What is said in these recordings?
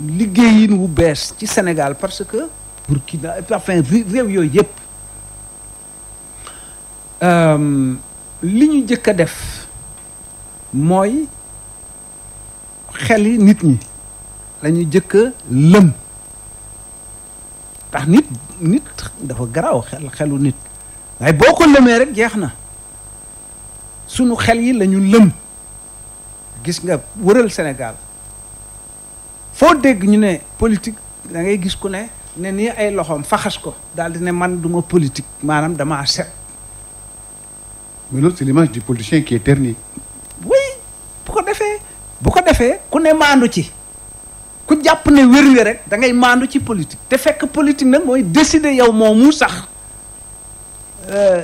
liggéeyin wu bees ci Sénégal parce que Burkina enfin réew yooyu yëpp li ñu jëkk a def mooy xeli nit ñi la ñu jëkk a lëm ndax nit dafa garaaw xelu nit waaye boo ko lëmee rek jeex na sunu xel yi la ñu lëm gis nga wëral Sénégal foo dégg ñu ne politique da ngay gis ku ne nii ay loxoom faxas ko daal di ne man duma politique maanaam damaa set. mais loolu c'est l'image du politicien qui est terni. oui bu ko defee ku ne maandu ci ku jàpp ne wér nga rek da ngay maandu ci politique te fekk politique nag mooy décider yow moomu sax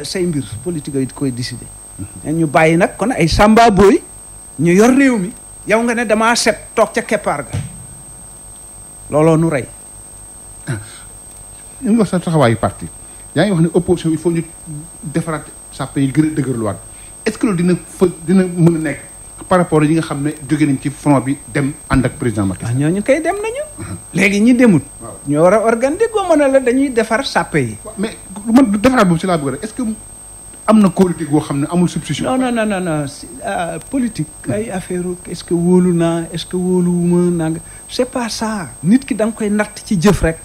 say mbir politique yi koy décider. ñu bàyyi nag kon ay samba booy ñu yor réew mi yow nga ne damaa set toog ca keppaar ga looloo nu rey. ñu ngi wax sa taxawaayu parti yaa ngi wax ne opposition il faut ñu defaraat sàppe yi gën a dëgërluwaat est-ce que loolu dina mën a nekk par rapport yi nga xam ne jóge nañ ci front bi dem ànd ak président Macky Sall. ñooñu koy dem nañu. léegi ñi demut. waaw ñoo war a organiser ko mën a la dañuy defar sàppe yi. mais man defaraat boobu si laa bëgg rek est-ce que am na politique boo xam ne amul substitution. non politique ay affaire est-ce que wóolu naa est-ce que wóoluwuma naa nga c'est pas ça. nit ki da nga koy natt ci jëf rek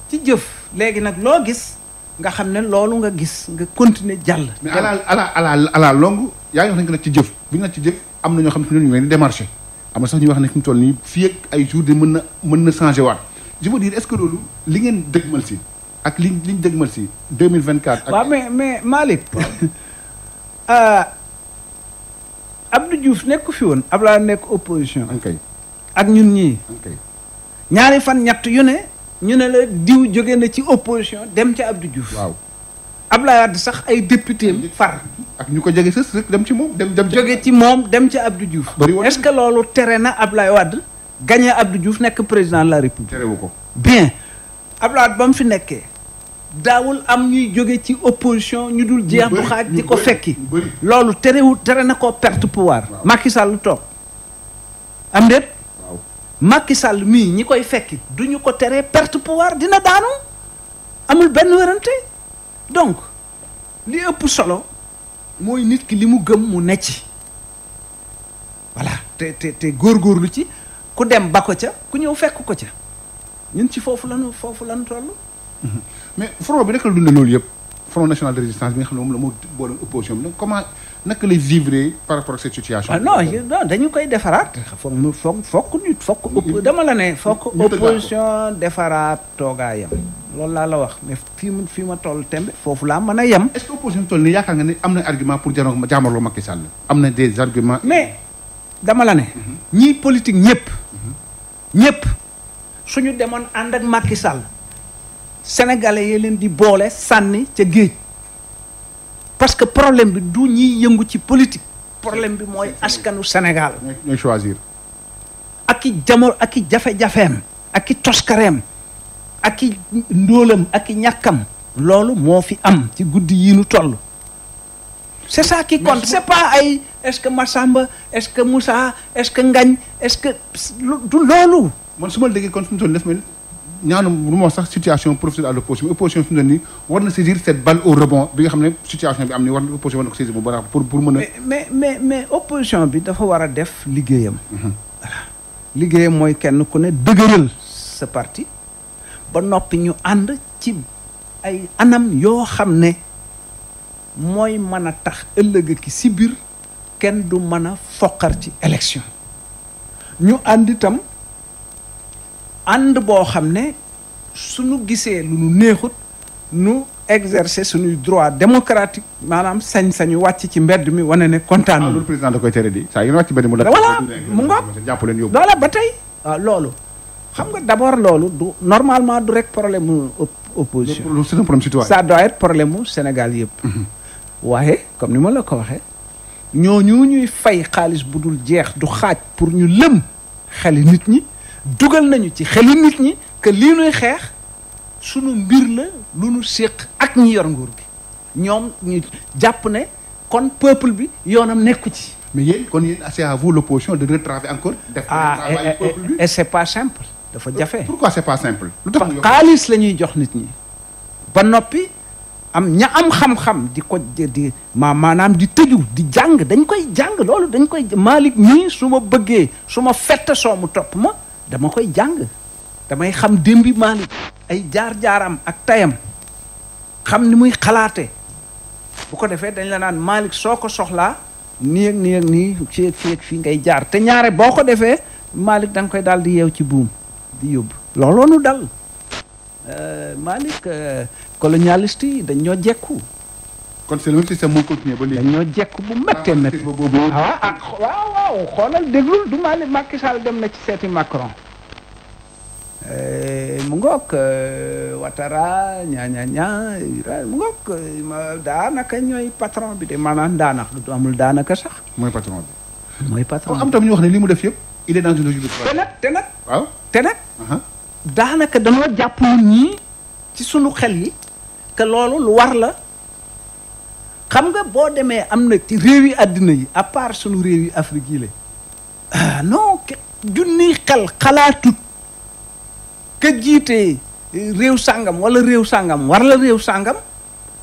ci jëf léegi nag loo gis nga xam ne loolu nga gis nga continuer jàll. mais à la longue yaa ngi wax nañ ko nag ci jëf bu ñu nag ci jëf am na ñoo xam ne ñu ngi démarché am na sax ñuy wax ne fi mu toll nii fii ak ay jours de mën na changé waat je veux dire est-ce que loolu li ngeen dëgmal si ak liñ dëgmal si 2024. waaw mais Malick. Abdou Diouf nekk fi woon Abdoulaye nekk opposition. ak ñun ñii. ñaari fan ñett yu ne ñu ne la diw jóge na ci opposition dem ca Abdou Diouf. waaw Abdoulaye Wade sax ay député far. ak ñu ko jege sës rek dem ci moom dem jóge ci moom dem ca Abdou Diouf. est-ce que loolu tere na Abdoulaye Wade gagné Abdou Diouf nekk président de la République. terewu ko bien Abdoulaye Wade ba mu fi nekkee daawul am ñuy jóge ci opposition ñu dul jeex bu xaaj di ko fekki. loolu tere na ko perte pouvoir. Macky Sall toog am déet. Macky Sall mii ñi koy fekki duñu ko teree perte pouvoir dina daanu amul benn werante donc li ëpp solo mooy nit ki li mu gëm mu necc voilà te góorgóorlu ci ku dem ba ko ca ku ñëw fekk ko ca ñun ci foofu lañu toll. mais front bi naka la dundee loolu yëpp front national de résistance bi nga xam ne moom la moo boole opposition bi comment naka lay vivre par rapport à cette situation. non dañu koy defaraat. fokk dama la ne fokk opposition defaraat toogaayam. loolu laa la wax mais fii ma toll tembe foofu laa mën a yem. est-ce que opposition toll nii yaakaar nga ne am na argument pour jaamarloo Macky Sall am na des arguments. mais dama la ne. ñii politique ñëpp suñu demoon ànd ak Macky Sall sénégalais yi leen di boole sànni ca géej. parce que problème bi du ñiy yëngu ci politique problème bi mooy askanu Sénégal. ñooy choisir. ak i jafe-jafeem ak i toskareem ak i ndóolam ak i ñàkkam loolu moo fi am ci guddi yi nu toll. c'est ça qui compte c'est pas ay est-ce que Massamba est-ce que Moussa est-ce que Ngagne est-ce que du loolu. man su ma déggee kon fi mu toll def mel ñaanu lu ma wax sax situation professionnelle à l'opposition opposition fi mu ne nii war na saisir cette balle au rebond bi nga xam ne situation bi am ni war na opposition war na ko saisir bu baax pour mën a. mais opposition bi dafa war a def liggéeyam. voilà liggéeyam mooy kenn ku ne dëgëral sa parti ba noppi ñu ànd ci ay anam yoo xam ne mooy mën a tax ëllëg ki si biir kenn du mën a foqar ci élection ñu ànd itam. ànd boo xam ne suñu gisee lu nu neexut nu exercer suñuy droit démocratique maanaam sañ-sañu wàcc ci mbedd mi wane ne kontaan loolu président da koy tere di saa yu wàcc mbedd mu voilà mu ngoog jàpp leen yóbbu loola ba tey waaw loolu xam nga d'abord loolu du normalement du rek problème mu opposition c'est un problème citoyen ça doit être problème mu Sénégal yëpp waaye comme ni ma la ko waxee ñooñu ñuy fay xaalis bu dul jeex du xaaj pour ñu lëm xeli nit ñi dugal nañu ci xelu nit ñi que lii nuy xeex sunu mbir la lu nu séq ak ñi yor nguur gi ñoom ñu jàpp ne kon peuple bi yoonam nekku ci mais yéen kon yéen c'est à vous l'opposition de retravailler encore. def travail peuple bi et c'est pas simple dafa jafe. pourquoi c'est pas simple. lu tax xaalis la ñuy jox nit ñi ba noppi am ña am xam-xam di ko di maanaam di tëju di jàng dañ koy jàng loolu dañ koy Malick nii su ma bëggee su ma fett soo mu topp ma dama koy jàng damay xam démbi Malick ay jaar-jaaram ak tayam xam ni muy xalaate bu ko defee dañ la naan Malick soo ko soxlaa nii ak nii ak nii fii ak fii ngay jaar te ñaare boo ko defee Malick da nga koy daal di yeew ci buum di yóbbu looloo nu dal Malick colonialiste yi dañ ñoo jekku. kon c'est le même système moo continué ba léegi. dañ ñoo jekku bu méttee métti. waaw xoolal déglul du Malick Macky Sall dem na ci seeti Macron. mu ngoog Ouattara mu ngoog daanaka ñooy patron bi de maanaam daanaka du amul daanaka sax. mooy patron bi. mooy patron bi am tam ñu wax ne li mu def yëpp il est dans une logique de travail. te nag daanaka dañoo jàpp ñii ci sunu xel yi que loolu lu war la xam nga boo demee am na ci réew yi àddina yi à part sunu réew yi Afrique yi la non junniy xel xalaatut ka jiite réew sàngam wala réew sàngam war la réew sàngam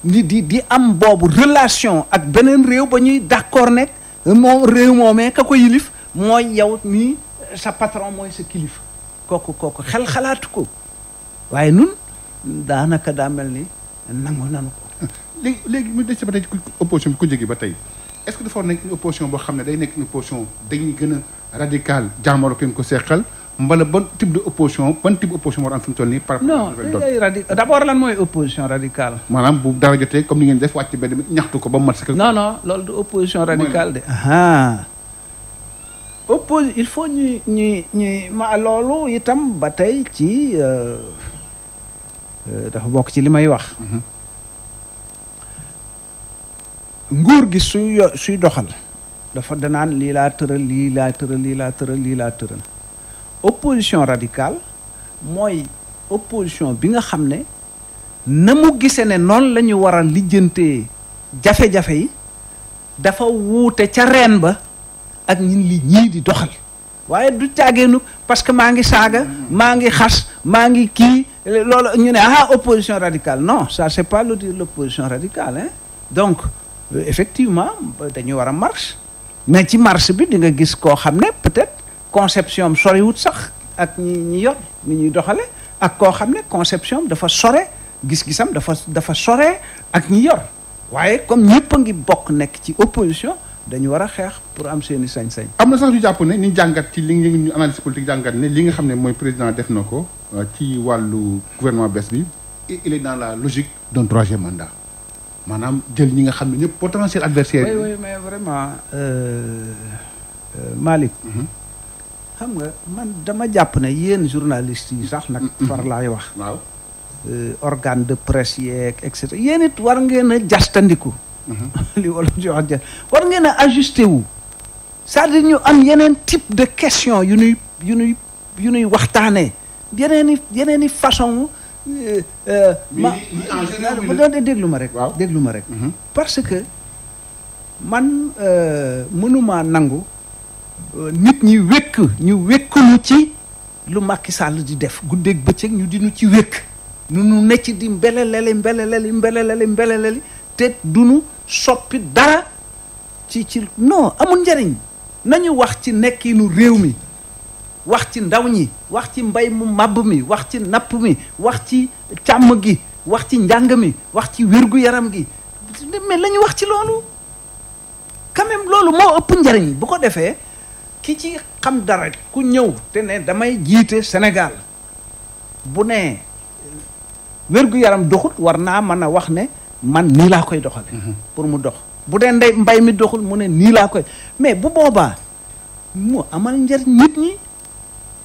ni di am boobu relation ak beneen réew ba ñuy d'accord nekk moom réew moomee ka ko yilif mooy yow nii sa patron mooy sa kilifa kooku xel xalaatu ko waaye nun daanaka daa mel ni nangu nanu ko léegi mu des ba tey opposition bi ko jógee ba tey est-ce que dafa war nekk une opposition boo xam ne day nekk une opposition dañuy gën a radical jàmmaro kenn ko seqal mbala ban type de opposition moo war am fi mu toll nii par rapport non d'abord lan mooy opposition radicale maanaam bu dara jotee comme ni ngeen def wàcc benn ñaxtu ko ba mu mat sa non loolu du opposition radicale de il faut ñuy ma loolu itam ba tey ci dafa bokk ci li may wax nguur gi suy doxal dafa danaan lii laa tëral opposition radicale mooy opposition bi nga xam ne na mu gisee ne noonu la ñu war a lijjantee jafe-jafe yi dafa wuute ca reen ba ak ñii di doxal waaye du caageenu parce que maa ngi saaga maa ngi xas maa ngi kii loolu ñu ne opposition radicale non ça c'est pas l'opposition radicale hein donc effectivement dañu war a marche mais ci marche bi di nga gis koo xam ne peut-être conception am soriwut sax ak ñi yor ni ñuy doxale ak koo xam ne conception am dafa sore gis-gisam dafa sore ak ñi yor waaye comme ñëpp a ngi bokk nekk ci opposition dañu war a xeex pour am seeni sañ-sañ. am na sax ñu jàpp ne ñu jàngat ci li ñu analyse politique jàngat ne li nga xam ne mooy président def na ko ci wàllu gouvernement bees bi il est dans la logique d'un troisième mandat maanaam jël ñi nga xam ne ñëpp potentiel adversaire yi. oui mais vraiment Malick. xam nga man dama jàpp ne yéen journalistes yi sax nag. far laay wax. waaw. organe de presse yeeg et cetera yéen it war ngeen a jastandiku. li wala di wax war ngeen a ajusté wu. c'est-à-dire ñu am yeneen type de question yu nuy waxtaanee yeneen i façon. déglu ma rek. waaw déglu ma rek. parce que man mënumaa nangu nit ñi ñu wékkuñu ci lu Macky Sall di def guddeeg bëccëg ñu di ñu ci wékk. nu ne ci di mbeleleli te duñu soppi dara ci non amul njariñ nañu wax ci nekkinu réew mi wax ci ndaw ñi wax ci mbay mu màbb mi wax ci napp mi wax ci càmm gi wax ci njàng mi wax ci wér-gu-yaram gi mais la ñu wax ci loolu quand même loolu moo ëpp njariñ bu ko defee ki ci xam dara ku ñëw te ne damay jiite Sénégal bu ne wér-gu-yaram doxut war naa mën a wax ne man nii laa koy doxale pour mu dox bu dee mbay mi doxul mu ne nii laa koy mais bu boobaa mu amal njariñ nit ñi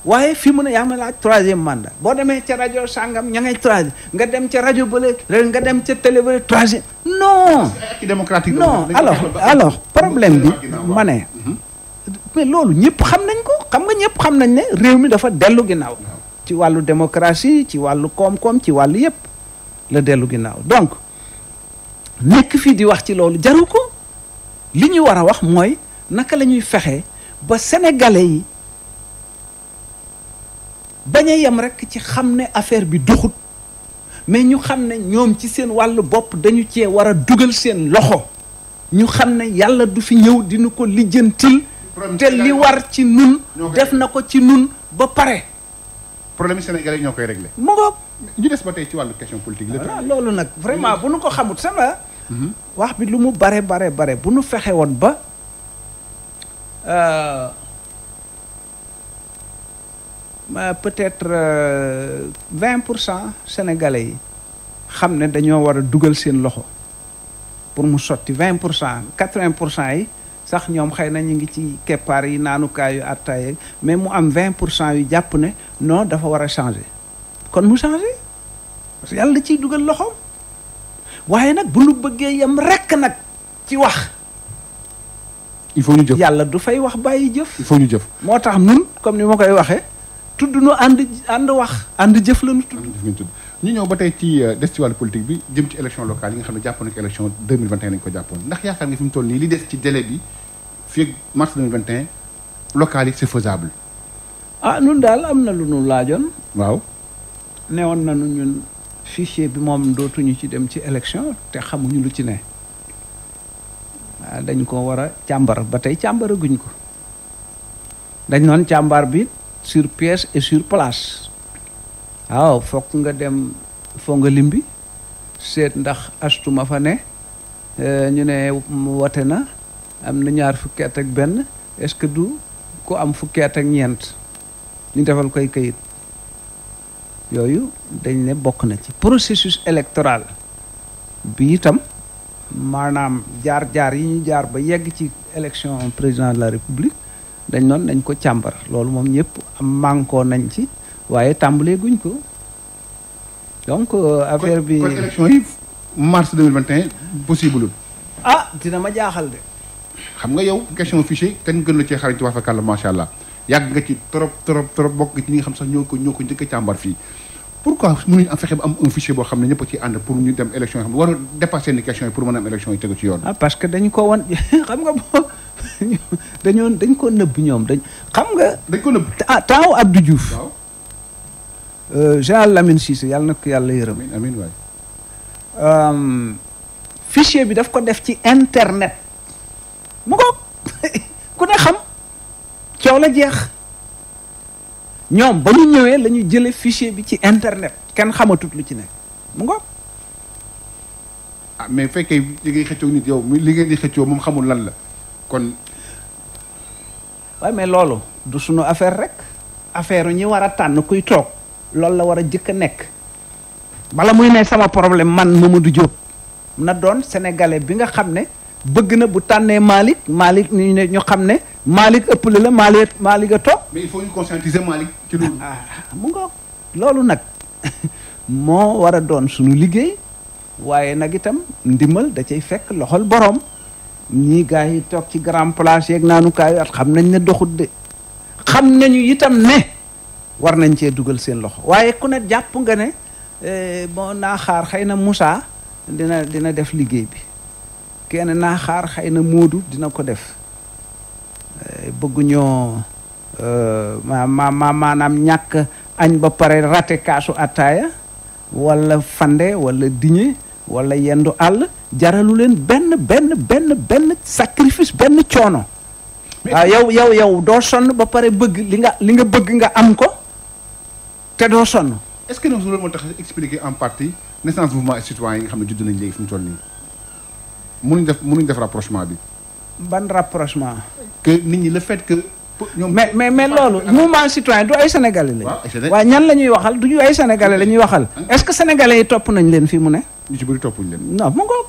waaye fii mu ne yaa ma laaj troisième mandat boo demee ca rajo sàngam ña ngay troisième nga dem ca rajo bële nga dem ca télé bële troisième non alors problème bi ma ne mais loolu ñëpp xam nañ ko xam nga ñëpp xam nañ ne réew mi dafa dellu ginnaaw ci wàllu démocratie ci wàllu koom-koom ci wàllu yëpp la dellu ginnaaw donc nekk fii di wax ci loolu jaru ko li ñu war a wax mooy naka la ñuy fexe ba sénégalais yi bañ a yem rek ci xam ne affaire bi doxut mais ñu xam ne ñoom ci seen wàllu bopp dañu cee war a dugal seen loxo ñu xam ne yàlla du fi ñëw dina ko lijjantil te li war ci nun def na ko ci nun ba pare. problème sénégalais ñoo koy réglé. mu ngoog ñu des ba tey ci wàllu question politique la. loolu nag vraiment bu nu ko xamut sama wax bi lu mu bare bu nu fexe woon ba peut-être 20% sénégalais yi xam ne dañoo war a dugal seen loxo pour mu sotti 20%, 80% yi sax ñoom xëy na ñu ngi ci keppaar yi naanukaayu attaaya mais mu am 20% yu jàpp ne non dafa war a changer kon mu changer parce que yàlla da ciy dugal loxoom waaye nag bu nu bëggee yem rekk nag ci wax. il faut ñu jëf yàlla du fay wax bàyyi jëf. il faut ñu jëf. moo tax nun comme ni ma koy waxee tudd nu ànd wax ànd jëf la nu tudd. ñu ñëw ba tey ci des ci wàllu politique bi jëm ci élection locale yi nga xam ne jàpp na ko élection 2021 lañu ko jàppoon ndax yaakaar nga fi mu toll nii li des ci délai bi fii ak mars 2021 locales yi c'est faisable. nun daal am na lu nu laajoon. waaw. newoon nañu ñun fichier bi moom dootuñu ci dem ci élection te xamuñu lu ci ne. dañ ko war a càmbar ba tey càmbaraguñ ko dañ noon càmbar bi sur pièce et sur place. waaw foog nga dem foo nga limbi seet ndax astuma fa ne ñu ne wote na am na ñaar fukki at ak benn est-ce que du ku am fukki at ak ñeent ñu defal koy kayit yooyu dañ ne bokk na ci processus électoral bi itam maanaam jaar-jaar yi ñu jaar ba yegg ci élection président de la république dañ noon nañ ko càmbar loolu moom ñëpp am mànkoo nañ ci waaye tàmbalee guñ ko donc affaire bi kon élection yi mars 2021 possible. dina ma jaaxal de. xam nga yow question fichier kenn gën la cee xarañ ci wax fa kàlla macha allah yàgg nga ci trop bokk ci ñi nga xam sax ñoo ko njëkk a càmbar fii pourquoi mënuñu am fexe ba am un fichier boo xam ne ñëpp a ci ànd pour ñu dem élection yi xam ne war a dépasser ni question yi pour mën a am élection yi tegu ci yoon. parce que dañ ko wan xam nga dañ ko nëbb ñoom xam nga. dañ ko nëbb temps Abdou Diouf. waaw. Général Lamine Cissé yàlla na ko yàlla yërëm. amiin waay. fichier bi daf ko def ci internet mu ko ku ne xam coow la jeex ñoom ba ñu ñëwee la ñu jële fichier bi ci internet kenn xamatut lu ci nekk mu ngo mais fekkee li ngay xëccoo nit yow li ngeen di xëccoo moom xamul lan la kon. waaye mais loolu du sunu affaire rek affaire ñi war a tànn kuy toog loolu la war a jëkk a nekk bala muy ne sama problème man Mamadou Diop na doon sénégalais bi nga xam ne bëgg na bu tànnee Malick ñu xam ne Malick ëppale la Malick a toog. mais il faut ñu conscientiser Malick ci loolu. mu nga loolu nag moo war a doon suñu liggéey waaye nag itam ndimbal da cay fekk loxol borom ñii gars yi toog ci grand place yeeg naanukaayu at xam nañ ne doxut de xam nañu itam ne war nañ cee dugal seen loxo waaye ku ne jàpp nga ne bon naa xaar xëy na Moussa dina def liggéey bi kenn naa xaar xëy na Modou dina ko def bëgguñoo maanaam ñàkk añ ba pare raté kaasu attaaya wala fande wala diñe wala yendu àll jaralu leen benn sacrifice benn coono. waaw yow doo sonn ba pare bëgg li nga bëgg nga am ko te doo sonn. est-ce que loolu moo tax expliquer en partie naissance mouvement citoyen yi nga xam ne judd nañ léegi fi mu toll nii mënuñ def rapprochement bi. ban rapprochement. que nit ñi le fait que. ñoom mais loolu mouvement citoyen du ay sénégalais lañ. waaw ñan la ñuy waxal du ñu ay sénégalais la ñuy waxal. est-ce que sénégalais yi topp nañ leen fii mu ne. ñu ci bëri toppuñ leen. non mu ngoog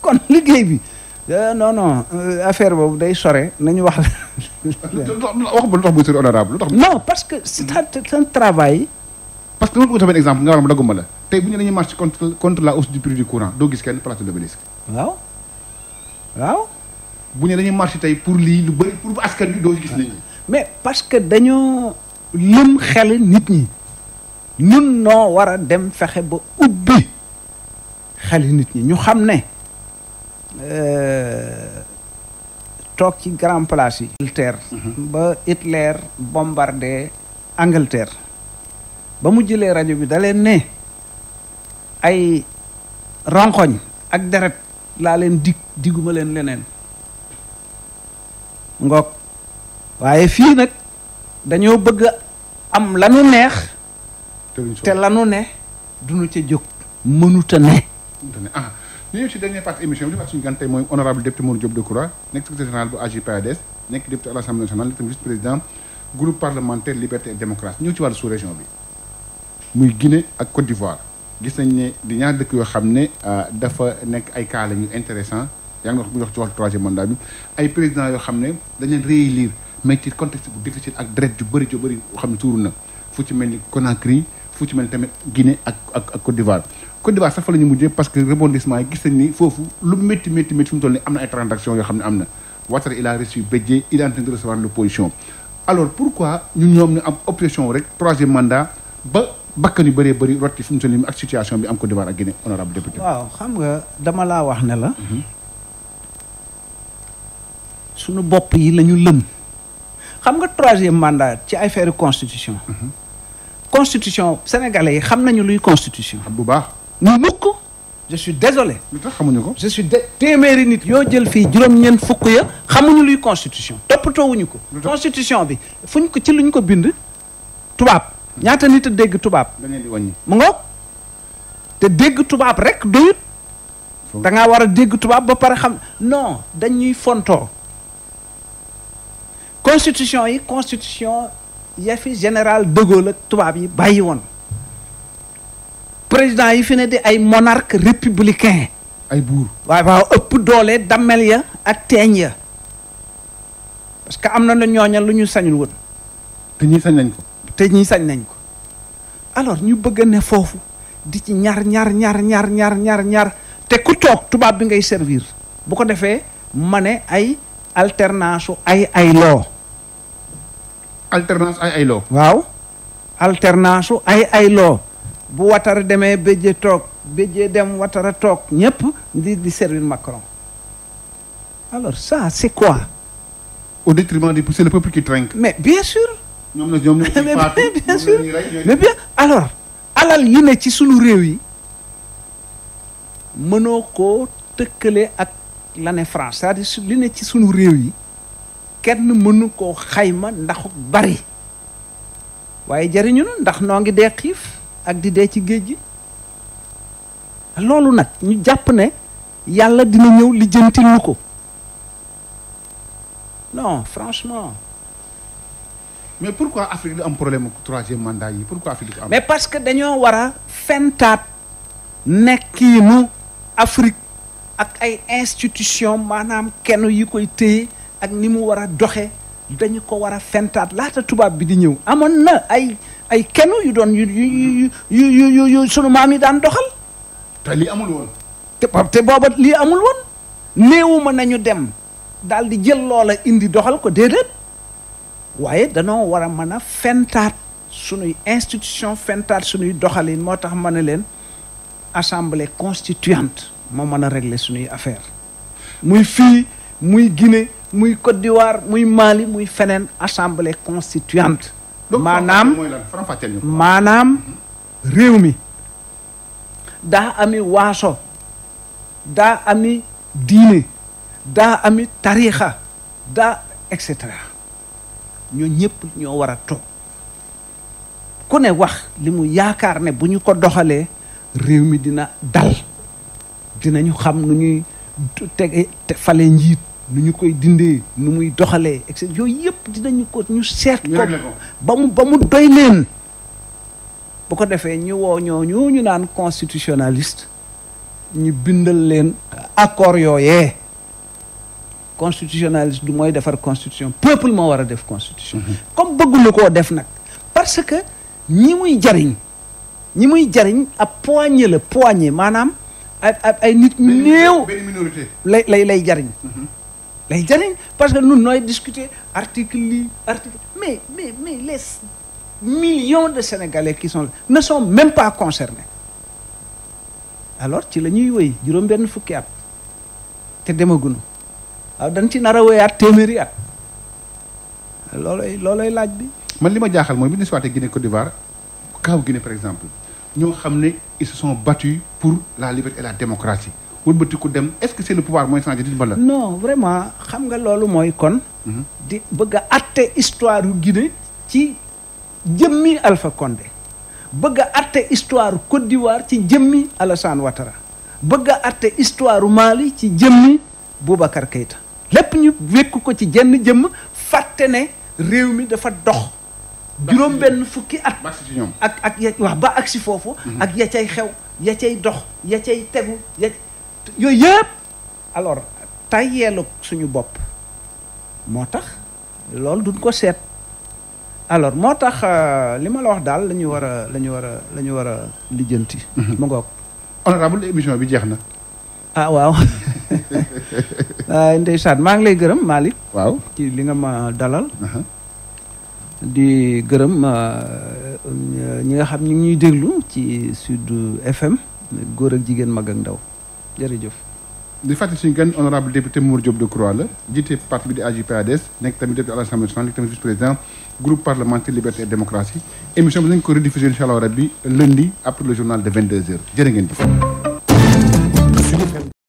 kon liggéey bi non affaire boobu day sore nañu wax. wax ba lu tax muy sori honorable lu tax. non parce que c'est un travail. parce que loolu tamit exemple nga war a dagguma la tey bu ñu dañuy marché contre la hausse du prix du courant doo gis kenn place de l'Obélisque. waaw. bu ñu dañuy marché tey pour lii lu bëri pour askan bi doo gis nit ñi. mais parce que dañoo lëm xel nit ñi nun noo war a dem fexe ba ubbi xel nit ñi ñu xam ne toog ci grand place yi. Angleterre. ba Hitler bombardé Angleterre. ba mu jëlee rajo bi da leen ne ay ronkoñ ak deret laa leen diguma leen leneen ngoog waaye fii nag dañoo bëgg am lanu neex te lanu ne duñu ca jóg mënuta ne ah ñu ñëw ci dernière partie émission bi ak suñu gan tey mooy honorable député Mor Diop Decroix nekk secrétaire général bu AJ/PADS nekk député à l'Assemblée nationale nekk vice président groupe parlementaire liberté et démocratie ñëw ci wàllu sous région bi muy Guinée ak Côte d'Ivoire gis nañ ne di ñaar dëkk yoo xam ne dafa nekk ay cas la ñu intéressant yaa ngi wax bu ñu wax ci wàllu troisième mandat bi ay présidents yoo xam ne dañ leen réélire mais ci contexte bu difficile ak deret ju bëri yoo xam ne tuuru na fu ci mel ni Conakry fu ci mel ni tamit Guinée ak Côte d'Ivoire Côte d'Ivoire sax fa la ñu mujjee parce que rebondissement yi gis nañ ni foofu lu métti fi mu toll nii am na ay transactions yoo xam ne am na Ouattara il a reçu Bédié il est en train de recevoir l'opposition alors pourquoi ñoom ñu am opposition rek troisième mandat ba bakkan yu bëree bëri rotti fi mu toll nii ak situation bi am Côte d'Ivoire ak Guinée honorable député. waaw xam nga dama laa wax ne la. suñu bopp yi la ñu lëm. xam nga troisième mandat ci affaire constitution. constitution sénégalais yi xam nañu luy constitution. bu baax. ñu mukk je suis désolé. lu tax xamuñu ko. je suis téeméeri nit yoo jël fii juróom-ñeent fukk ya xamuñu luy constitution. toppatoowuñu ko. constitution bi fuñ ko ci luñ ko bind. tubaab. ñaata nit a dégg tubaab. dañ leen di wàññi. mu ngoog te dégg tubaab rek doyut. da ngaa war a dégg tubaab ba pare xam non dañuy fontoo. constitution yi constitution ya fi général de Gaulle ak tubaab yi bàyyi woon. président yi fi ne di ay monarque républicain. ay buur. waaw ëpp doole dammel ya ak teeñ ya. parce que am na ñooña lu ñu sañul woon. te ñii sañ nañ ko. te ñii sañ nañ ko alors ñu bëgg ne foofu di ci ñaar te ku toog tubaab bi ngay servir bu ko defee ma ne ay alternance ay loo. alternance ay loo. waaw alternance ay loo bu Ouattara demee Bédié toog Bédié dem Ouattara toog ñëpp di servir Macron alors ça c'est quoi. au détriment du c'est le peuple qui trinque. mais bien sûr. ñoom bien sûr mais bien alors alal yi ne ci sunu réew yi mënoo koo tëkkale ak la ne France c'est-à-dire li ne ci sunu réew yi kenn mënu koo xayma ndax bari waaye jariñu na ndax noo ngi dee xiif ak di dee ci géej gi loolu nag ñu jàpp ne yàlla dina ñëw lijjantil ñu ko non franchement. mais pourquoi Afrique du am problème troisième mandat yi pourquoi Afrique du ko am. mais parce que dañoo war a fentaat nekkiinu Afrique ak ay institution maanaam kenn yi koy téye ak ni mu war a doxe dañu ko war a fentaat laata tubaab bi di ñëw amoon na ay kenn yu doon yu sunu maam yi daan doxal. te lii amul woon. te booba lii amul woon néewuma nañu dem daal di jël loola indi doxal ko déedéet. waaye danoo war a mën a fentaat sunuy institution fentaat sunuy doxalin moo tax ma ne leen assemblée constituante moo mën a régler sunuy affaire muy fii muy Guinée muy Côte d'Ivoire muy Mali muy feneen assemblée constituante maanaam réew mi daa ami waaso daa ami diine daa ami tariixa daa et cetera ñoo ñëpp ñoo war a toog ku ne wax li mu yaakaar ne bu ñu ko doxalee réew mi dina dal dinañu xam nu ñuy tege fale njiit nu ñu koy dindee nu muy doxalee et cetera yooyu yëpp dinañu ko ñu seet ko ba mu doy leen bu ko defee ñu woo ñooñu ñu naan constitutionnaliste ñu bindal leen accord yooyee constitutionnaliste du mooy defar constitution peuple moo war a def constitution comme bëgguñu koo def nag parce que ñi muy jariñ ab poignée la poignée maanaam ay nit ñu néew lay jariñ lay jariñ parce que nun nooy discuter article mais les millions de Sénégalais qui sont ne sont même pas concernés alors ci la ñuy wéy juróom benn fukki at te demaguñu waaw dañ ci nar a wéyaat téeméeri at loolay laaj bi. man li ma jaaxal mooy bi ñu siwaatee Guinée Côte d'Ivoire kaw Guinée par exemple ñoo xam ne ils se sont battus pour la liberté et la démocratie wëlbati ku dem est-ce que c'est le pouvoir mooy changé di bala. non vraiment xam nga loolu mooy kon. di bëgg a atte histoire yu Guinée ci jëmmi Alpha Condé bëgg a atte histoire Côte d'Ivoire ci jëmmi Alassane Ouattara bëgg a atte histoire Mali ci jëmmi Boubacar Keïta lépp ñu wékk ko ci jenn jëmm fàtte ne réew mi dafa dox juróom benn fukki at ak ya wax ba agsi foofu ak ya cay xew ya cay dox ya cay tegu yooyu yëpp alors tayyeelu suñu bopp moo tax loolu duñ ko seet alors moo tax li ma la wax daal la ñu war a lijjanti mu ngoog honorable émission bi jeex na ah waaw ndeysaan maa ngi lay gërëm Malick waaw ci li nga ma dalal di gërëm ñi nga xam ñu ngi ñuy déglu ci Sud FM góor ak jigéen mag ak ndaw jërëjëf di fàttali suñu gan honorable député Mamour Diop Decroix la jiite parti bi di AJ/PADS nekk tamit député à l'Assemblée nationale nekk tamit vice-président groupe parlementaire liberté et démocratie émission bi nañ ko rediffuser incha allah rabbi lundi après le journal de 22h jërë ngeen jëf